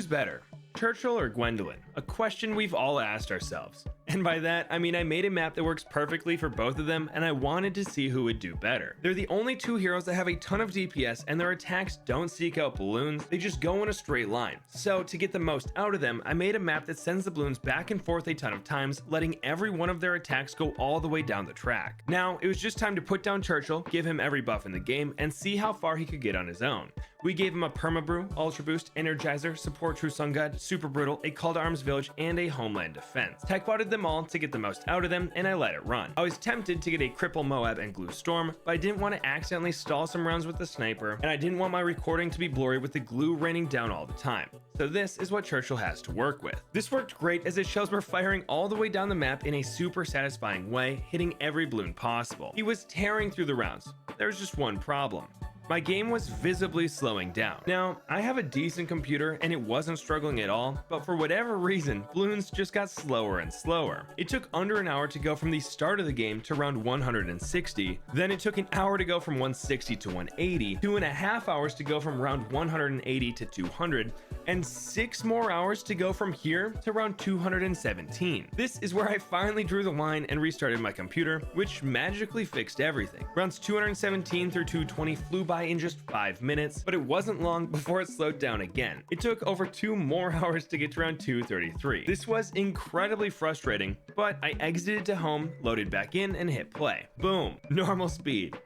Who's better, Churchill or Gwendolin? A question we've all asked ourselves. And by that, I mean I made a map that works perfectly for both of them, and I wanted to see who would do better. They're the only two heroes that have a ton of DPS, and their attacks don't seek out balloons, they just go in a straight line. So to get the most out of them, I made a map that sends the balloons back and forth a ton of times, letting every one of their attacks go all the way down the track. Now, it was just time to put down Churchill, give him every buff in the game, and see how far he could get on his own. We gave him a Permabrew, Ultra Boost, Energizer, Support True Sun God, Super Brittle, a Call to Arms Village, and a Homeland Defense. Tech botted them all to get the most out of them, and I let it run. I was tempted to get a Cripple Moab and Glue Storm, but I didn't want to accidentally stall some rounds with the sniper, and I didn't want my recording to be blurry with the glue raining down all the time. So this is what Churchill has to work with. This worked great as his shells were firing all the way down the map in a super satisfying way, hitting every balloon possible. He was tearing through the rounds. There was just one problem. My game was visibly slowing down. Now, I have a decent computer and it wasn't struggling at all, but for whatever reason, balloons just got slower and slower. It took under an hour to go from the start of the game to round 160, then it took an hour to go from 160 to 180, 2.5 hours to go from round 180 to 200, and 6 more hours to go from here to round 217. This is where I finally drew the line and restarted my computer, which magically fixed everything. Rounds 217 through 220 flew by in just 5 minutes, but it wasn't long before it slowed down again. It took over 2 more hours to get to round 233. This was incredibly frustrating, but I exited to home, loaded back in, and hit play. Boom, normal speed.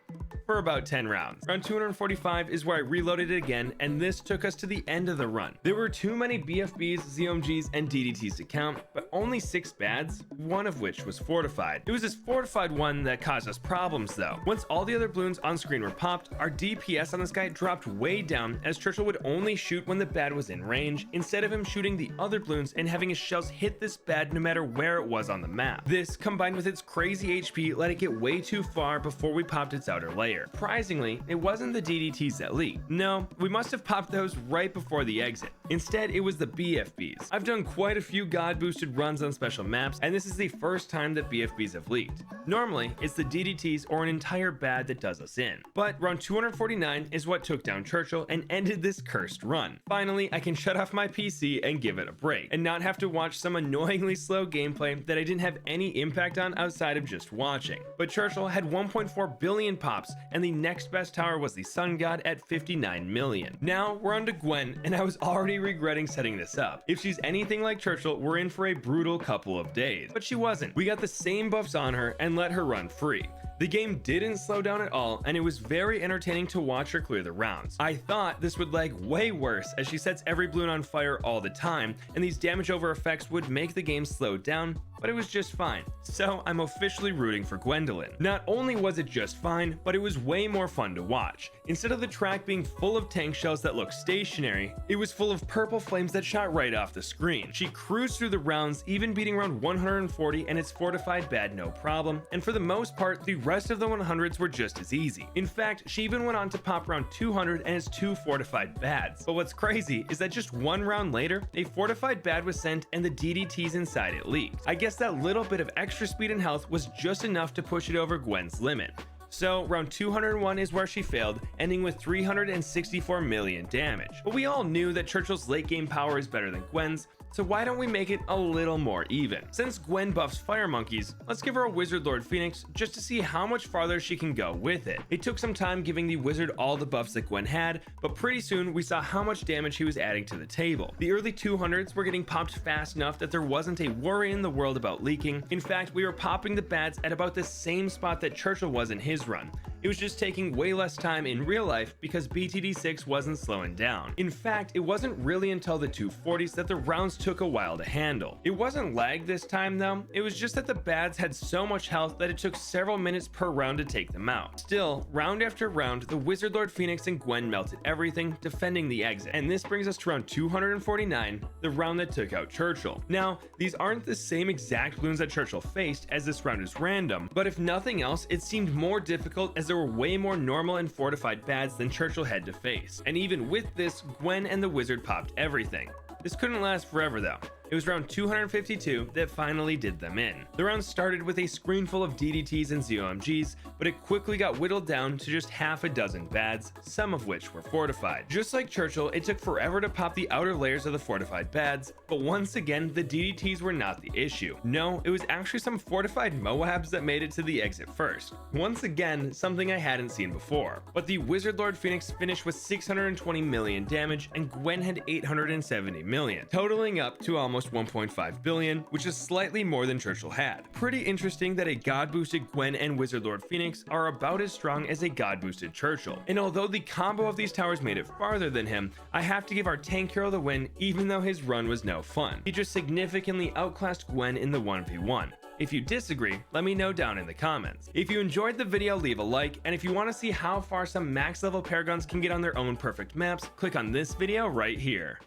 For about 10 rounds. Round 245 is where I reloaded it again, and this took us to the end of the run. There were too many BFBs, ZOMGs, and DDTs to count, but only 6 bads, one of which was fortified. It was this fortified one that caused us problems though. Once all the other balloons on screen were popped, our DPS on this guy dropped way down as Churchill would only shoot when the bad was in range, instead of him shooting the other balloons and having his shells hit this bad no matter where it was on the map. This, combined with its crazy HP, let it get way too far before we popped its outer layer. Surprisingly, it wasn't the DDTs that leaked. No, we must have popped those right before the exit. Instead, it was the BFBs. I've done quite a few God boosted runs on special maps, and this is the first time that BFBs have leaked. Normally, it's the DDTs or an entire bad that does us in. But round 249 is what took down Churchill and ended this cursed run. Finally, I can shut off my PC and give it a break, and not have to watch some annoyingly slow gameplay that I didn't have any impact on outside of just watching. But Churchill had 1.4 billion pops, and the next best tower was the Sun God at 59 million. Now we're on to Gwen, and I was already regretting setting this up. If she's anything like Churchill, we're in for a brutal couple of days. But she wasn't. We got the same buffs on her and let her run free. The game didn't slow down at all, and it was very entertaining to watch her clear the rounds. I thought this would lag way worse, as she sets every balloon on fire all the time, and these damage over effects would make the game slow down, but it was just fine. So I'm officially rooting for Gwendolin. Not only was it just fine, but it was way more fun to watch. Instead of the track being full of tank shells that look stationary, it was full of purple flames that shot right off the screen. She cruised through the rounds, even beating round 140 and its fortified bad no problem, and for the most part, the rest of the 100s were just as easy. In fact, she even went on to pop round 200 and its 2 fortified bads. But what's crazy is that just 1 round later, a fortified bad was sent and the DDTs inside it leaked. I guess that little bit of extra speed and health was just enough to push it over Gwen's limit. So round 201 is where she failed, ending with 364 million damage. But we all knew that Churchill's late game power is better than Gwen's, so why don't we make it a little more even? Since Gwen buffs fire monkeys, let's give her a Wizard Lord Phoenix just to see how much farther she can go with it. It took some time giving the wizard all the buffs that Gwen had, but pretty soon we saw how much damage he was adding to the table. The early 200s were getting popped fast enough that there wasn't a worry in the world about leaking. In fact, we were popping the bads at about the same spot that Churchill was in his run. It was just taking way less time in real life because BTD6 wasn't slowing down. In fact, it wasn't really until the 240s that the rounds took a while to handle. It wasn't lag this time though, it was just that the bads had so much health that it took several minutes per round to take them out. Still, round after round, the Wizard Lord Phoenix and Gwen melted everything, defending the exit. And this brings us to round 249, the round that took out Churchill. Now, these aren't the same exact balloons that Churchill faced, as this round is random, but if nothing else, it seemed more difficult as there were way more normal and fortified bads than Churchill had to face. And even with this, Gwen and the wizard popped everything. This couldn't last forever though. It was round 252 that finally did them in. The round started with a screen full of DDTs and ZOMGs, but it quickly got whittled down to just half a dozen bads, some of which were fortified. Just like Churchill, it took forever to pop the outer layers of the fortified bads, but once again, the DDTs were not the issue. No, it was actually some fortified Moabs that made it to the exit first. Once again, something I hadn't seen before. But the Wizard Lord Phoenix finished with 620 million damage, and Gwen had 870 million, totaling up to almost 1.5 billion, which is slightly more than Churchill had. Pretty interesting that a god boosted Gwen and Wizard Lord Phoenix are about as strong as a god boosted Churchill. And although the combo of these towers made it farther than him, I have to give our tank hero the win, even though his run was no fun. He just significantly outclassed Gwen in the 1v1. If you disagree, let me know down in the comments. If you enjoyed the video, leave a like, and if you want to see how far some max level paragons can get on their own perfect maps, click on this video right here.